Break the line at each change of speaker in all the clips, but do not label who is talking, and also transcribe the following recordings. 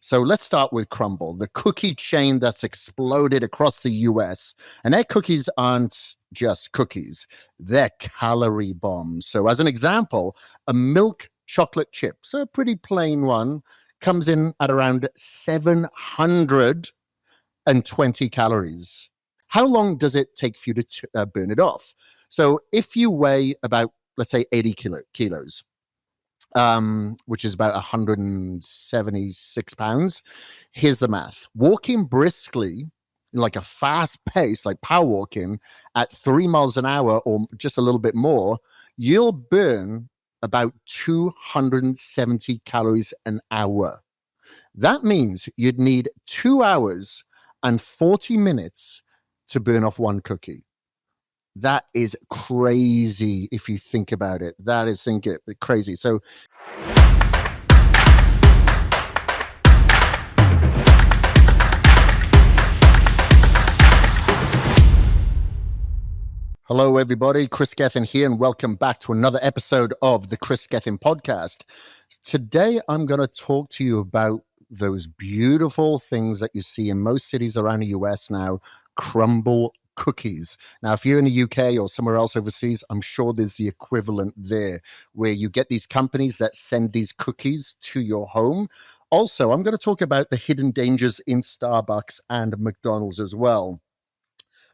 So let's start with Crumbl, the cookie chain that's exploded across the US. And their cookies aren't just cookies, they're calorie bombs. So, as an example, a milk chocolate chip, so a pretty plain one, comes in at around 720 calories. How long does it take for you to burn it off? So, if you weigh about, let's say, 80 kilos, which is about 176 pounds. Here's the math. Walking briskly, like a fast pace, like power walking at 3 miles an hour or just a little bit more, you'll burn about 270 calories an hour. That means you'd need 2 hours and 40 minutes to burn off one cookie. That is crazy if you think about it. That is crazy. So hello, everybody. Kris Gethin here, and welcome back to another episode of the Kris Gethin Podcast. Today, I'm going to talk to you about those beautiful things that you see in most cities around the US now, Crumbl Cookies. Now, if you're in the UK or somewhere else overseas, I'm sure there's the equivalent there, where you get these companies that send these cookies to your home. Also, I'm going to talk about the hidden dangers in Starbucks and McDonald's as well.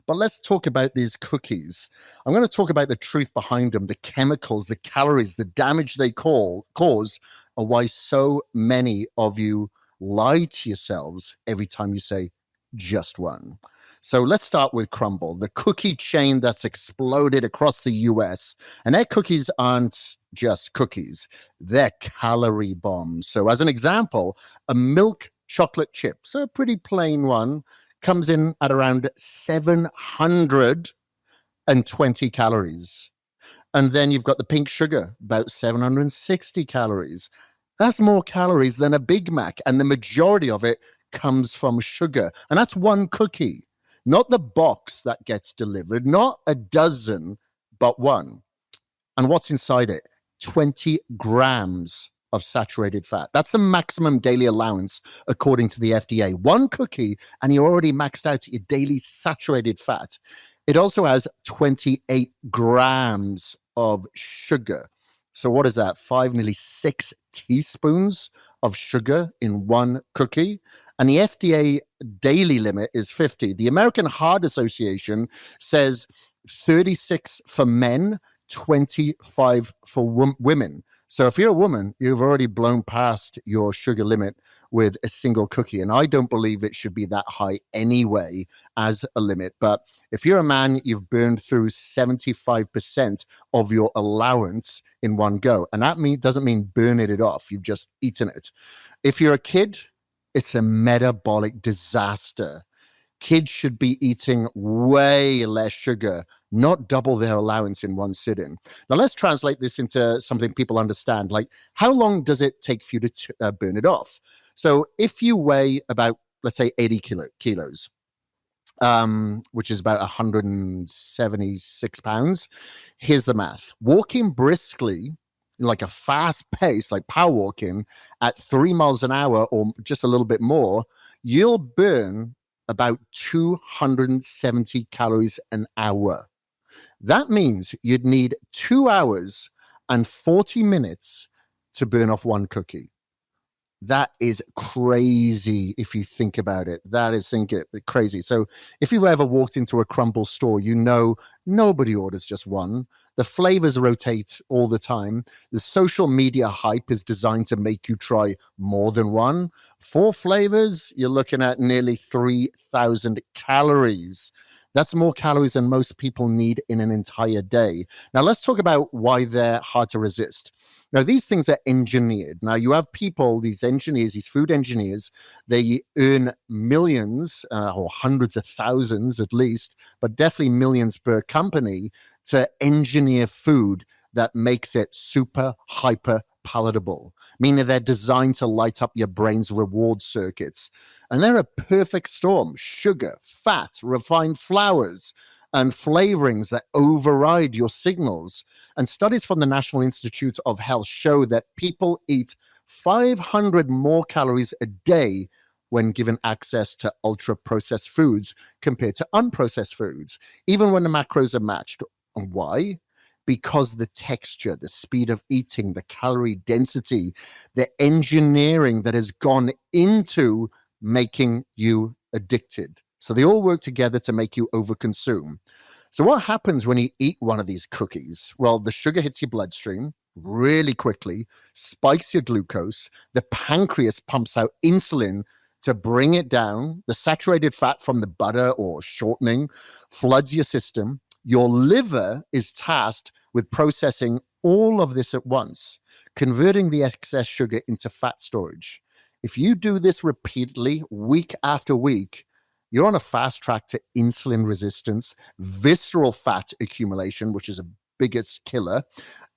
But let's talk about these cookies. I'm going to talk about the truth behind them, the chemicals, the calories, the damage they cause, and why so many of you lie to yourselves every time you say just one. So let's start with Crumbl, the cookie chain that's exploded across the US. And their cookies aren't just cookies, they're calorie bombs. So as an example, a milk chocolate chip, so a pretty plain one, comes in at around 720 calories. And then you've got the pink sugar, about 760 calories. That's more calories than a Big Mac, and the majority of it comes from sugar. And that's one cookie. Not the box that gets delivered, not a dozen, but one. And what's inside it? 20 grams of saturated fat. That's the maximum daily allowance according to the FDA. One cookie, and you're already maxed out your daily saturated fat. It also has 28 grams of sugar. So what is that? Nearly 6 teaspoons of sugar in one cookie. And the FDA daily limit is 50. The American Heart Association says 36 for men, 25 for women. So if you're a woman, you've already blown past your sugar limit with a single cookie. And I don't believe it should be that high anyway as a limit. But if you're a man, you've burned through 75% of your allowance in one go. And that doesn't mean burning it off. You've just eaten it. If you're a kid, it's a metabolic disaster. Kids should be eating way less sugar, not double their allowance in one sitting. Now, let's translate this into something people understand. Like, how long does it take for you to burn it off? So if you weigh about, let's say, 80 kilos, which is about 176 pounds, here's the math. Walking briskly, like a fast pace, like power walking at 3 miles an hour or just a little bit more, you'll burn about 270 calories an hour. That means you'd need 2 hours and 40 minutes to burn off one cookie. That is crazy if you think about it. That is crazy. So if you've ever walked into a Crumbl store, you know nobody orders just one. The flavors rotate all the time. The social media hype is designed to make you try more than one. 4 flavors, you're looking at nearly 3,000 calories. That's more calories than most people need in an entire day. Now, let's talk about why they're hard to resist. Now, these things are engineered. Now, you have people, these engineers, these food engineers, they earn millions or hundreds of thousands at least, but definitely millions per company to engineer food that makes it super hyper palatable, meaning they're designed to light up your brain's reward circuits. And they're a perfect storm: sugar, fat, refined flours, and flavorings that override your signals. And studies from the National Institute of Health show that people eat 500 more calories a day when given access to ultra-processed foods compared to unprocessed foods, even when the macros are matched. And why? Because the texture, the speed of eating, the calorie density, the engineering that has gone into making you addicted. So they all work together to make you overconsume. So what happens when you eat one of these cookies? Well, the sugar hits your bloodstream really quickly, spikes your glucose. The pancreas pumps out insulin to bring it down. The saturated fat from the butter or shortening floods your system. Your liver is tasked with processing all of this at once, converting the excess sugar into fat storage. If you do this repeatedly, week after week, you're on a fast track to insulin resistance, visceral fat accumulation, which is a biggest killer,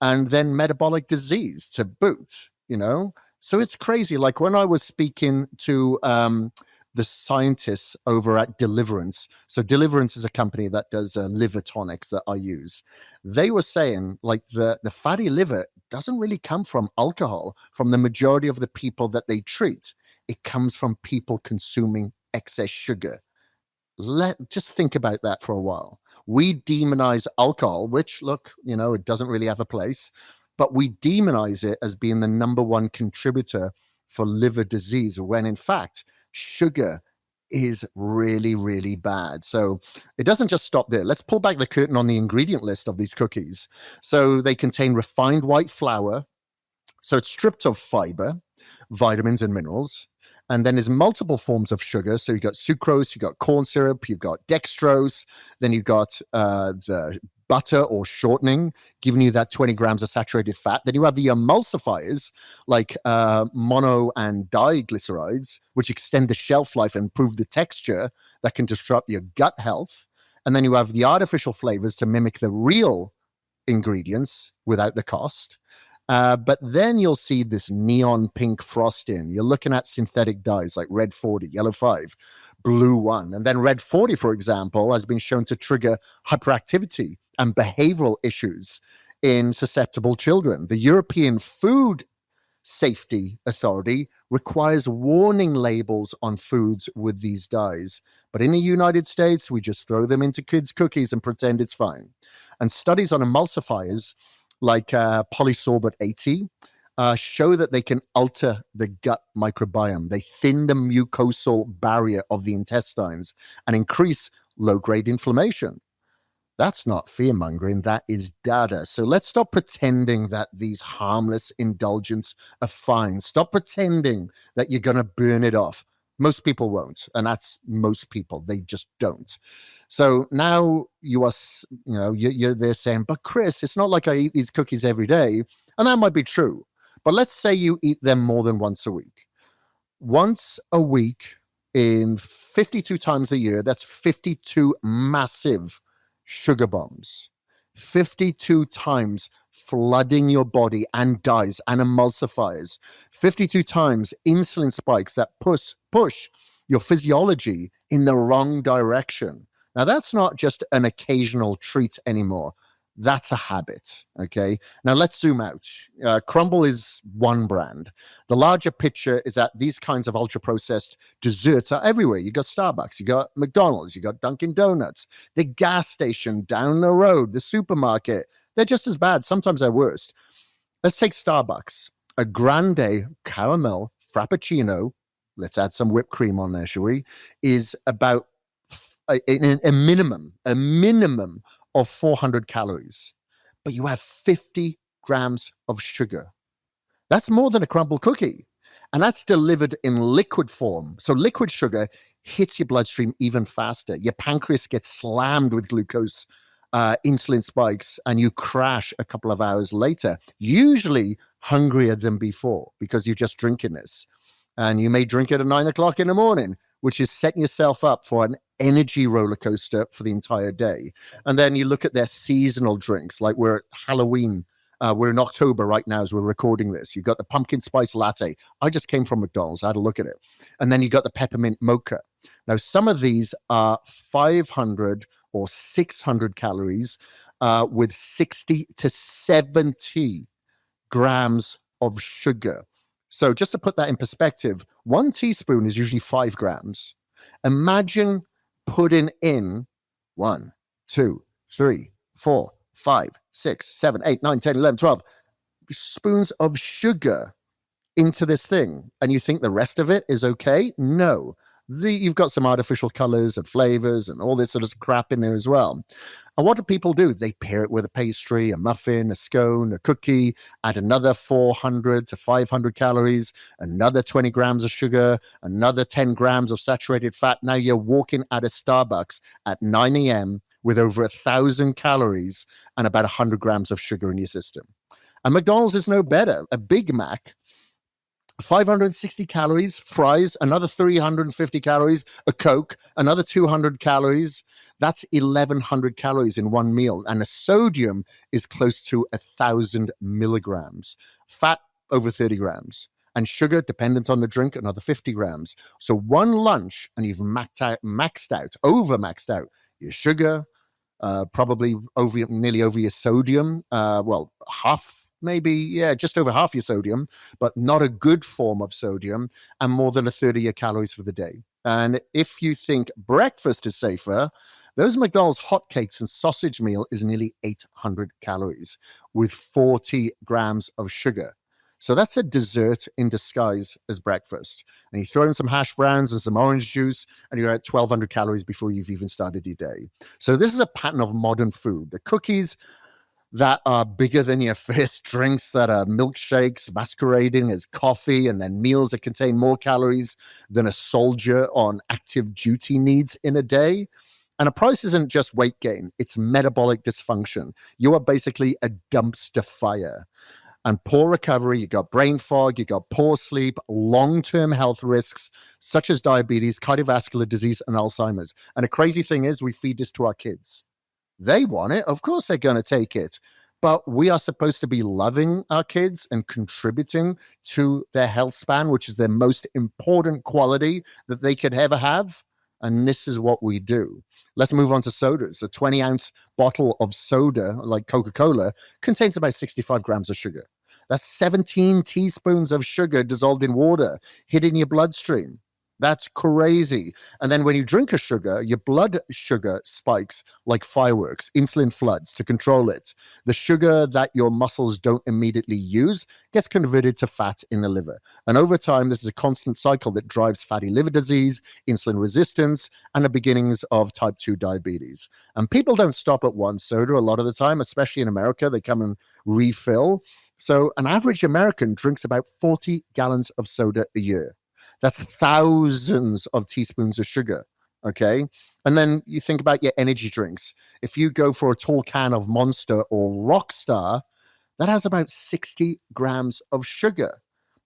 and then metabolic disease to boot, you know? So it's crazy. Like when I was speaking to the scientists over at Deliverance. So Deliverance is a company that does liver tonics that I use. They were saying like the fatty liver doesn't really come from alcohol, from the majority of the people that they treat. It comes from people consuming excess sugar. Just think about that for a while. We demonize alcohol, which, look, you know, it doesn't really have a place, but we demonize it as being the number one contributor for liver disease, when in fact, sugar is really, really bad. So it doesn't just stop there. Let's pull back the curtain on the ingredient list of these cookies. So they contain refined white flour. So it's stripped of fiber, vitamins, and minerals. And then there's multiple forms of sugar. So you've got sucrose, you've got corn syrup, you've got dextrose, then you've got the butter or shortening, giving you that 20 grams of saturated fat. Then you have the emulsifiers like mono and diglycerides, which extend the shelf life and improve the texture that can disrupt your gut health. And then you have the artificial flavors to mimic the real ingredients without the cost. But then you'll see this neon pink frosting. You're looking at synthetic dyes like red 40, yellow 5, blue 1. And then red 40, for example, has been shown to trigger hyperactivity and behavioral issues in susceptible children. The European Food Safety Authority requires warning labels on foods with these dyes. But in the United States, we just throw them into kids' cookies and pretend it's fine. And studies on emulsifiers like polysorbate 80 show that they can alter the gut microbiome. They thin the mucosal barrier of the intestines and increase low-grade inflammation. That's not fear-mongering, that is data. So let's stop pretending that these harmless indulgences are fine. Stop pretending that you're going to burn it off. Most people won't, and that's most people. They just don't. So now you are, you know, you're there saying, but Kris, it's not like I eat these cookies every day. And that might be true. But let's say you eat them more than once a week. Once a week in 52 times a year, that's 52 massive sugar bombs. 52 times flooding your body and dyes and emulsifiers. 52 times insulin spikes that push your physiology in the wrong direction. Now, that's not just an occasional treat anymore. That's a habit, okay? Now, let's zoom out. Crumbl is one brand. The larger picture is that these kinds of ultra-processed desserts are everywhere. You got Starbucks, you got McDonald's, you got Dunkin' Donuts, the gas station down the road, the supermarket. They're just as bad. Sometimes they're worse. Let's take Starbucks. A grande caramel frappuccino, let's add some whipped cream on there, shall we, is about a minimum of 400 calories, but you have 50 grams of sugar. That's more than a Crumbl cookie, and that's delivered in liquid form. So liquid sugar hits your bloodstream even faster. Your pancreas gets slammed with glucose, insulin spikes, and you crash a couple of hours later, usually hungrier than before because you're just drinking this. And you may drink it at 9 o'clock in the morning, which is setting yourself up for an energy roller coaster for the entire day. And then you look at their seasonal drinks, like we're at Halloween. We're in October right now as we're recording this. You've got the pumpkin spice latte. I just came from McDonald's. I had a look at it. And then you got the peppermint mocha. Now, some of these are 500 or 600 calories with 60 to 70 grams of sugar. So just to put that in perspective, 1 teaspoon is usually 5 grams. Imagine putting in 1, 2, 3, 4, 5, 6, 7, 8, 9, 10, 11, 12 spoons of sugar into this thing, and you think the rest of it is okay? No. You've got some artificial colors and flavors and all this sort of crap in there as well. And what do people do? They pair it with a pastry, a muffin, a scone, a cookie, add another 400 to 500 calories, another 20 grams of sugar, another 10 grams of saturated fat. Now you're walking out of Starbucks at 9 a.m. with over 1,000 calories and about 100 grams of sugar in your system. And McDonald's is no better. A Big Mac, 560 calories, fries, another 350 calories, a Coke, another 200 calories. That's 1,100 calories in one meal. And the sodium is close to 1,000 milligrams. Fat, over 30 grams. And sugar, dependent on the drink, another 50 grams. So one lunch, and you've maxed out your sugar, probably nearly over your sodium. Half, maybe, just over half your sodium, but not a good form of sodium, and more than a third of your calories for the day. And if you think breakfast is safer, those McDonald's hotcakes and sausage meal is nearly 800 calories with 40 grams of sugar. So that's a dessert in disguise as breakfast. And you throw in some hash browns and some orange juice, and you're at 1,200 calories before you've even started your day. So this is a pattern of modern food. The cookies that are bigger than your first drinks, that are milkshakes masquerading as coffee, and then meals that contain more calories than a soldier on active duty needs in a day. And a price isn't just weight gain, it's metabolic dysfunction. You are basically a dumpster fire. And poor recovery, you got brain fog, you got poor sleep, long-term health risks, such as diabetes, cardiovascular disease, and Alzheimer's. And the crazy thing is, we feed this to our kids. They want it. Of course they're going to take it. But we are supposed to be loving our kids and contributing to their health span, which is their most important quality that they could ever have. And this is what we do. Let's move on to sodas. A 20-ounce bottle of soda, like Coca-Cola, contains about 65 grams of sugar. That's 17 teaspoons of sugar dissolved in water, hitting your bloodstream. That's crazy. And then when you drink a sugar, your blood sugar spikes like fireworks, insulin floods to control it. The sugar that your muscles don't immediately use gets converted to fat in the liver. And over time, this is a constant cycle that drives fatty liver disease, insulin resistance, and the beginnings of type 2 diabetes. And people don't stop at one soda a lot of the time, especially in America. They come and refill. So an average American drinks about 40 gallons of soda a year. That's thousands of teaspoons of sugar, okay? And then you think about your energy drinks. If you go for a tall can of Monster or Rockstar, that has about 60 grams of sugar,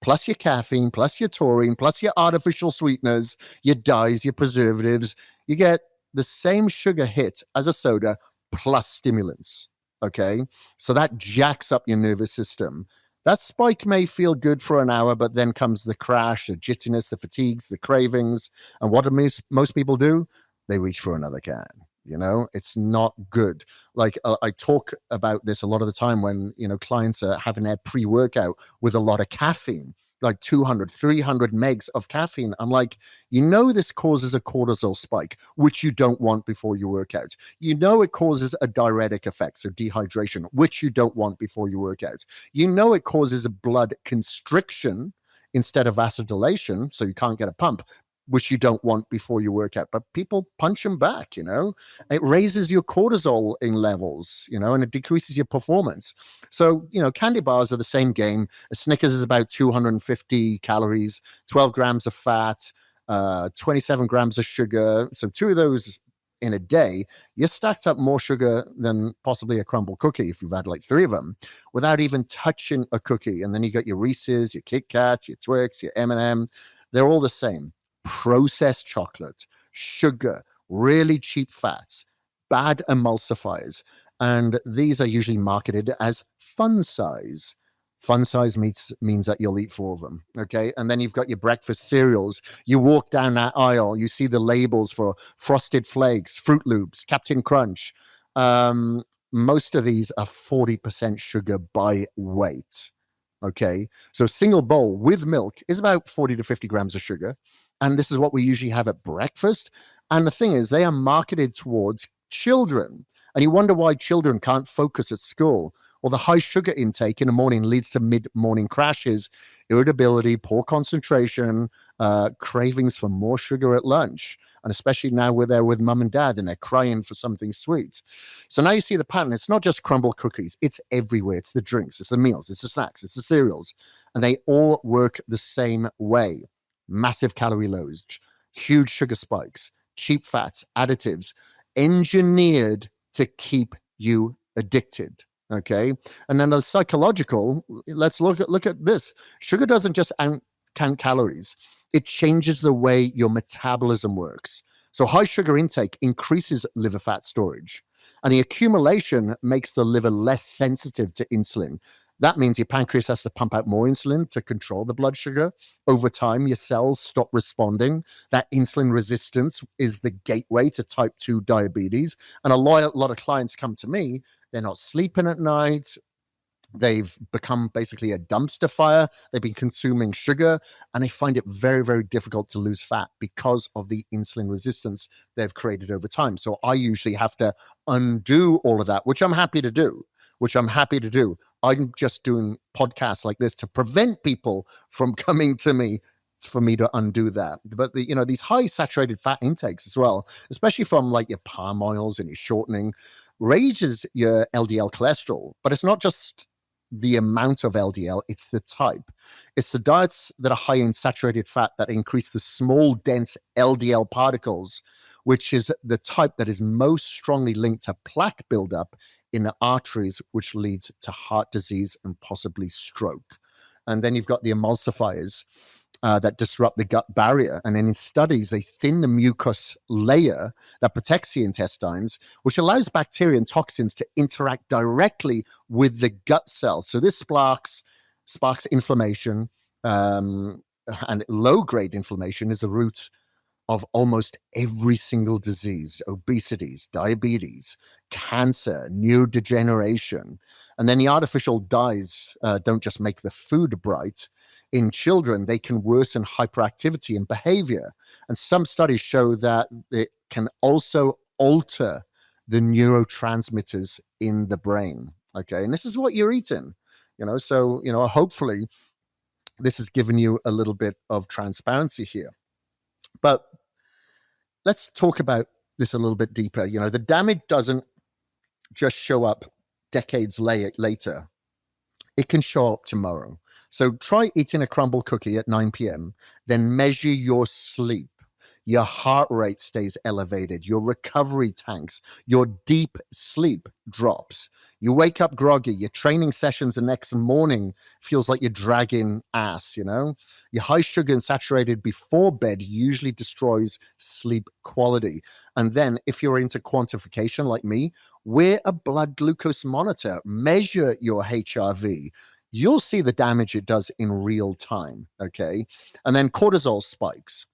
plus your caffeine, plus your taurine, plus your artificial sweeteners, your dyes, your preservatives. You get the same sugar hit as a soda plus stimulants, okay? So that jacks up your nervous system. That spike may feel good for an hour, but then comes the crash, the jittiness, the fatigues, the cravings. And what do most people do? They reach for another can. You know, it's not good. Like I talk about this a lot of the time when, clients are having their pre-workout with a lot of caffeine, like 200, 300 megs of caffeine. I'm like, this causes a cortisol spike, which you don't want before you work out. It causes a diuretic effect, so dehydration, which you don't want before you work out. It causes a blood constriction instead of vasodilation, so you can't get a pump, which you don't want before you work out. But people punch them back, It raises your cortisol in levels, and it decreases your performance. So, candy bars are the same game. A Snickers is about 250 calories, 12 grams of fat, 27 grams of sugar. So 2 of those in a day, you're stacked up more sugar than possibly a Crumbl cookie if you've had like 3 of them without even touching a cookie. And then you got your Reese's, your Kit Kats, your Twix, your M&M. They're all the same. Processed chocolate, sugar, really cheap fats, bad emulsifiers. And these are usually marketed as fun size. Fun size means that you'll eat 4 of them, okay? And then you've got your breakfast cereals. You walk down that aisle, you see the labels for Frosted Flakes, Fruit Loops, Captain Crunch. Most of these are 40% sugar by weight. Okay. So a single bowl with milk is about 40 to 50 grams of sugar. And this is what we usually have at breakfast. And the thing is, they are marketed towards children. And you wonder why children can't focus at school. Well, the high sugar intake in the morning leads to mid-morning crashes, irritability, poor concentration, cravings for more sugar at lunch. And especially now we're there with mum and dad and they're crying for something sweet. So now you see the pattern. It's not just Crumbl Cookies. It's everywhere. It's the drinks, it's the meals, it's the snacks, it's the cereals. And they all work the same way. Massive calorie loads, huge sugar spikes, cheap fats, additives, engineered to keep you addicted. Okay. And then the psychological, let's look at this. Sugar doesn't just count calories. It changes the way your metabolism works. So high sugar intake increases liver fat storage, and the accumulation makes the liver less sensitive to insulin. That means your pancreas has to pump out more insulin to control the blood sugar. Over time, your cells stop responding. That insulin resistance is the gateway to type 2 diabetes. And a lot of clients come to me, they're not sleeping at night. They've become basically a dumpster fire. They've been consuming sugar, and they find it very, very difficult to lose fat because of the insulin resistance they've created over time. So I usually have to undo all of that, which I'm happy to do. I'm just doing podcasts like this to prevent people from coming to me for me to undo that. But these high saturated fat intakes as well, especially from like your palm oils and your shortening, raises your LDL cholesterol. But it's not just the amount of LDL, it's the type. It's the diets that are high in saturated fat that increase the small, dense LDL particles, which is the type that is most strongly linked to plaque buildup in the arteries, which leads to heart disease and possibly stroke. And then you've got the emulsifiers that disrupt the gut barrier. And then in studies, they thin the mucus layer that protects the intestines, which allows bacteria and toxins to interact directly with the gut cells. So this sparks inflammation, and low-grade inflammation is the root of almost every single disease: obesities, diabetes, cancer, neurodegeneration. And then the artificial dyes don't just make the food bright. In children, they can worsen hyperactivity and behavior. And some studies show that it can also alter the neurotransmitters in the brain. Okay. And this is what you're eating, so, hopefully this has given you a little bit of transparency here. But let's talk about this a little bit deeper. The damage doesn't just show up decades later. It can show up tomorrow. So try eating a Crumbl cookie at 9 p.m., then measure your sleep. Your heart rate stays elevated. Your recovery tanks. Your deep sleep drops. You wake up groggy. Your training sessions the next morning feels like you're dragging ass, Your high sugar and saturated before bed usually destroys sleep quality. And then if you're into quantification like me, wear a blood glucose monitor. Measure your HRV. You'll see the damage it does in real time, okay? And then cortisol spikes.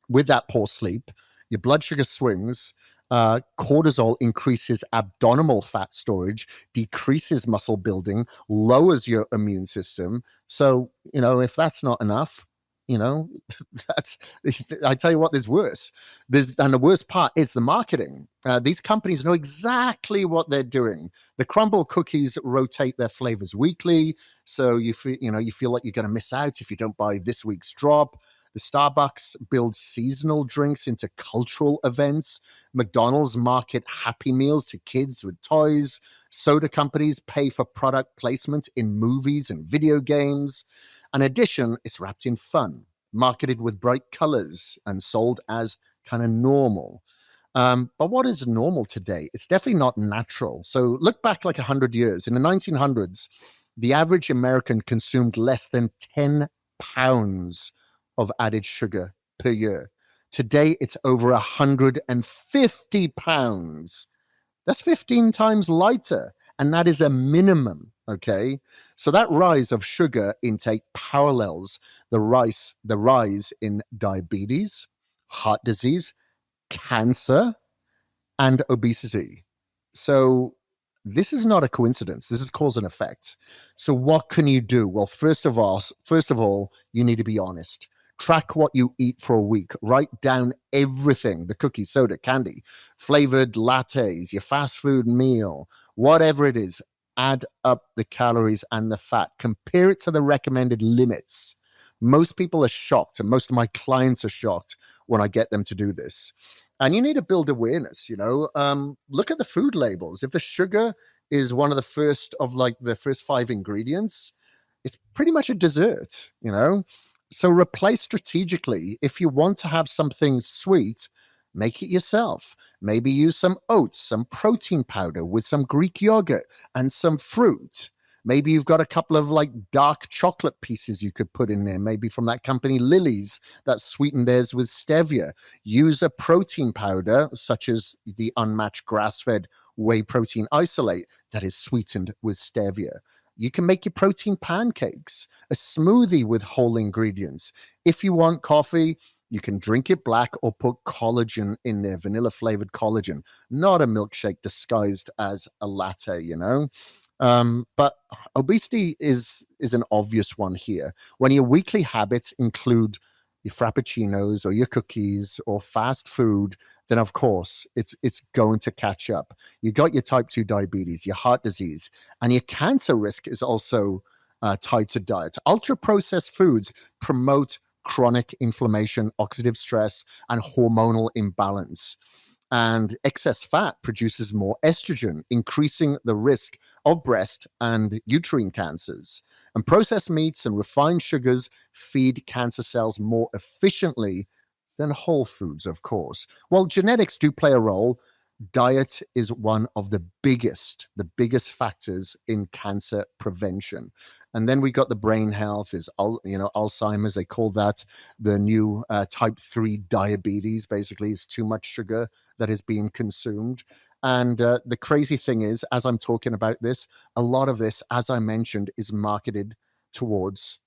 With that poor sleep, your blood sugar swings, cortisol increases abdominal fat storage, decreases muscle building, lowers your immune system. So, if that's not enough, that's, I tell you what, there's worse. And the worst part is the marketing. These companies know exactly what they're doing. The Crumbl cookies rotate their flavors weekly. So you feel like you're going to miss out if you don't buy this week's drop. The Starbucks builds seasonal drinks into cultural events. McDonald's market Happy Meals to kids with toys. Soda companies pay for product placement in movies and video games. In addition, it's wrapped in fun, marketed with bright colors, and sold as kind of normal. But what is normal today? It's definitely not natural. So look back like 100 years. In the 1900s, the average American consumed less than 10 pounds of added sugar per year. Today, it's over 150 pounds. That's 15 times lighter. And that is a minimum, okay? So that rise of sugar intake parallels the rise in diabetes, heart disease, cancer, and obesity. So This is not a coincidence. This is cause and effect. So what can you do? Well, first of all, you need to be honest. Track what you eat for a week. Write down everything: the cookies, soda, candy, flavored lattes, your fast food meal, whatever it is. Add up the calories and the fat. Compare it to the recommended limits. Most people are shocked, and most of my clients are shocked when I get them to do this. And you need to build awareness. Look at the food labels. If the sugar is one of the first of like the first five ingredients, it's pretty much a dessert. So replace strategically. If you want to have something sweet, make it yourself. Maybe use some oats, some protein powder with some Greek yogurt and some fruit. Maybe you've got a couple of like dark chocolate pieces you could put in there, maybe from that company Lily's that sweetened theirs with stevia. Use a protein powder such as the unmatched grass-fed whey protein isolate that is sweetened with stevia. You can make your protein pancakes, a smoothie with whole ingredients. If you want coffee, you can drink it black or put collagen in there, vanilla flavored collagen, not a milkshake disguised as a latte. But obesity is an obvious one here. When your weekly habits include your frappuccinos or your cookies or fast food, then of course it's going to catch up. You got your type 2 diabetes, your heart disease, and your cancer risk is also tied to diet. Ultra processed foods promote chronic inflammation, oxidative stress, and hormonal imbalance. And excess fat produces more estrogen, increasing the risk of breast and uterine cancers. And processed meats and refined sugars feed cancer cells more efficiently than whole foods, of course. While genetics do play a role, diet is one of the biggest factors in cancer prevention. And then we got the brain health, is Alzheimer's. They call that the new type 3 diabetes. Basically, it's too much sugar that is being consumed. And the crazy thing is, as I'm talking about this, a lot of this, as I mentioned, is marketed towards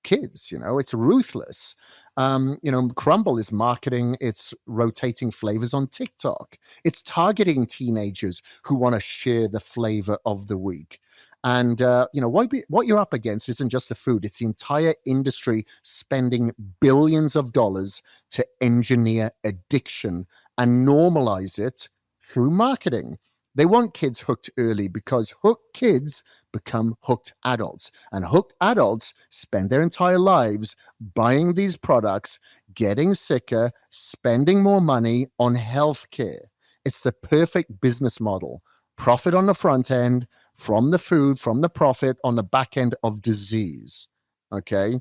kids. It's ruthless. Crumbl is marketing its rotating flavors on TikTok. It's targeting teenagers who want to share the flavor of the week. And what you're up against isn't just the food; it's the entire industry spending billions of dollars to engineer addiction and normalize it through marketing. They want kids hooked early because hooked kids become hooked adults, and hooked adults spend their entire lives buying these products, getting sicker, spending more money on healthcare. It's the perfect business model. Profit on the front end, from the food, from the profit on the back end of disease. Okay.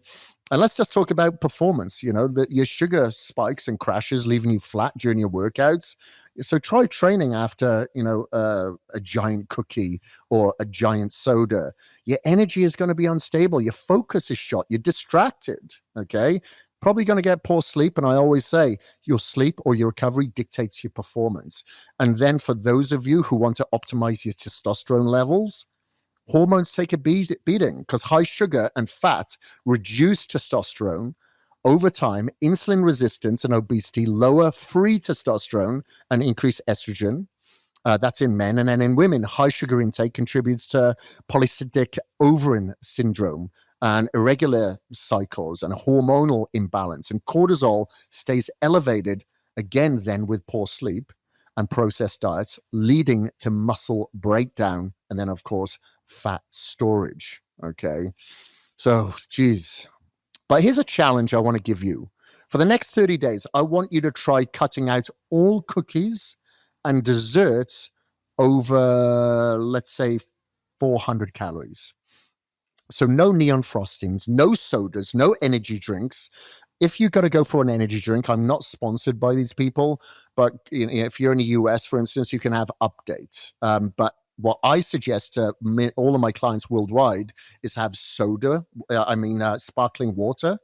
And let's just talk about performance. That your sugar spikes and crashes, leaving you flat during your workouts. So try training after, a giant cookie or a giant soda. Your energy is going to be unstable. Your focus is shot. You're distracted. Okay. Probably going to get poor sleep. And I always say your sleep or your recovery dictates your performance. And then for those of you who want to optimize your testosterone levels, hormones take a beating because high sugar and fat reduce testosterone. Over time, insulin resistance and obesity lower free testosterone and increase estrogen. That's in men. And then in women, high sugar intake contributes to polycystic ovarian syndrome and irregular cycles and hormonal imbalance. And cortisol stays elevated, again, then with poor sleep and processed diets, leading to muscle breakdown. And then, of course, fat storage. Okay. So, geez. But here's a challenge I want to give you. For the next 30 days, I want you to try cutting out all cookies and desserts over, let's say, 400 calories. So no neon frostings, no sodas, no energy drinks. If you got to go for an energy drink, I'm not sponsored by these people, but if you're in the US, for instance, you can have updates. But what I suggest to all of my clients worldwide is have sparkling water.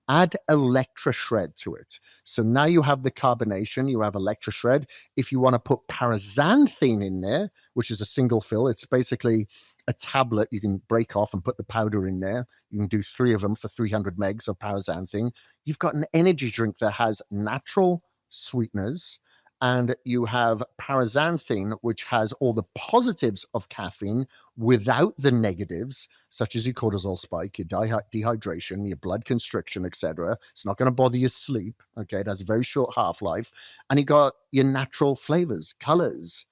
Add electroshred to it. So now you have the carbonation, you have electroshred. If you want to put paraxanthine in there, which is a single fill, it's basically a tablet you can break off and put the powder in there. You can do 3 of them for 300 megs of paraxanthine. You've got an energy drink that has natural sweeteners and you have paraxanthine, which has all the positives of caffeine without the negatives, such as your cortisol spike, your dehydration, your blood constriction, etc. It's not going to bother your sleep. Okay, it has a very short half-life, and you got your natural flavors, colors.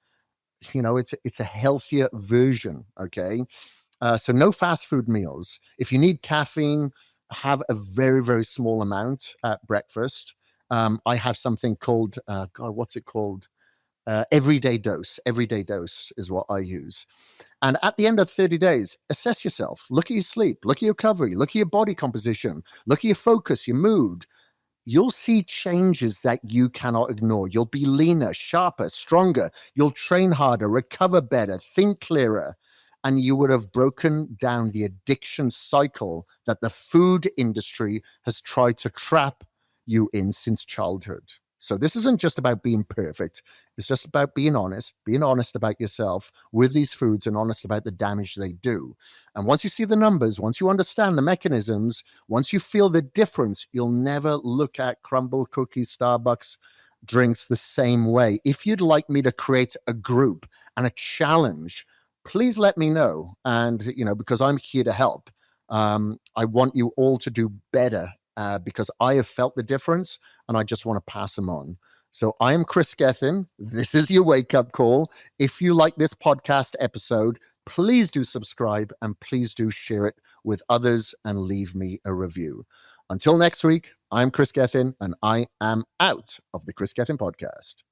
It's a healthier version. Okay, so no fast food meals. If you need caffeine, have a very, very small amount at breakfast. I have something called, God, what's it called? Everyday dose. Everyday dose is what I use. And at the end of 30 days, assess yourself. Look at your sleep. Look at your recovery. Look at your body composition. Look at your focus, your mood. You'll see changes that you cannot ignore. You'll be leaner, sharper, stronger. You'll train harder, recover better, think clearer. And you would have broken down the addiction cycle that the food industry has tried to trap you in since childhood. So this isn't just about being perfect. It's just about being honest about yourself with these foods and honest about the damage they do. And once you see the numbers, once you understand the mechanisms, once you feel the difference, you'll never look at Crumbl Cookies, Starbucks drinks the same way. If you'd like me to create a group and a challenge, please let me know. And, because I'm here to help. I want you all to do better because I have felt the difference and I just want to pass them on. So I am Kris Gethin. This is your wake-up call. If you like this podcast episode, please do subscribe and please do share it with others and leave me a review. Until next week, I'm Kris Gethin and I am out of the Kris Gethin Podcast.